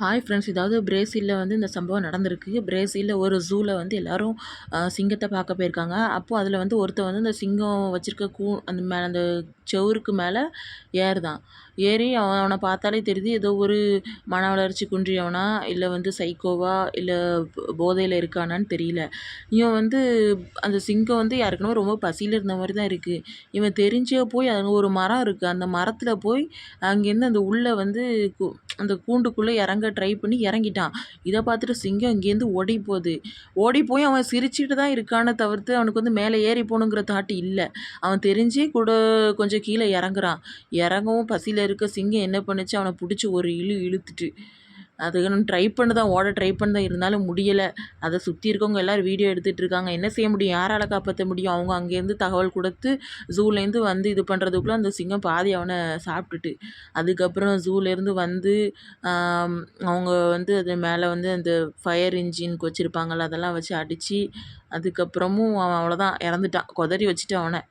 Hi friends. இதாவது பிரேசிலில் வந்து இந்த சம்பவம் நடந்திருக்கு. பிரேசிலில் ஒரு ஜூவில் வந்து எல்லாரும் சிங்கத்தை பார்க்க போயிருக்காங்க. அப்போது அதில் வந்து ஒருத்தன் வந்து இந்த சிங்கம் வச்சுருக்க அந்த மேலே அந்த செவுருக்கு மேலே ஏறுதான். ஏறி அவனை பார்த்தாலே தெரியுது ஏதோ ஒரு மன வளர்ச்சி குன்றியவனா, இல்லை வந்து சைக்கோவா, இல்லை போதையில் இருக்கானான்னு தெரியல. இவன் வந்து அந்த சிங்கம் வந்து யாருக்குன்னா ரொம்ப பசியில் இருந்த மாதிரி தான் இருக்குது. இவன் தெரிஞ்சே போய் அங்கே ஒரு மரம் இருக்குது, அந்த மரத்தில் போய் அங்கேருந்து அந்த உள்ளே வந்து அந்த கூண்டுக்குள்ளே இறங்க ட்ரை பண்ணி இறங்கிட்டான். இதை பார்த்துட்டு சிங்கம் இங்கேருந்து ஓடி போகுது. ஓடி போய் அவன் சிரிச்சுட்டு தான் இருக்கானே தவிர்த்து அவனுக்கு வந்து மேலே ஏறி போகணுங்கிற தாட்டு இல்லை. அவன் தெரிஞ்சே கூட கொஞ்சம் கீழே இறங்குறான். இறங்கவும் பசியில் இருக்க சிங்கம் என்ன பண்ணுச்சு, அவனை பிடிச்சி ஒரு இழுத்துட்டு அதுக்கு நான் ட்ரை பண்ண தான் இருந்தாலும் முடியலை. அதை சுற்றி இருக்கவங்க எல்லோரும் வீடியோ எடுத்துகிட்டு இருக்காங்க. என்ன செய்ய முடியும், யாரால் காப்பாற்ற முடியும்? அவங்க அங்கேருந்து தகவல் கொடுத்து ஜூலேருந்து வந்து இது பண்ணுறதுக்குள்ளே அந்த சிங்கம் பாதி அவனை சாப்பிட்டுட்டு, அதுக்கப்புறம் ஜூலேருந்து வந்து அவங்க வந்து அது மேலே வந்து அந்த ஃபயர் இன்ஜின் வச்சுருப்பாங்கள்ல, அதெல்லாம் வச்சு அடித்து அதுக்கப்புறமும் அவன் அவ்வளோதான் இறந்துட்டான். கொதறி வச்சுட்டு அவனை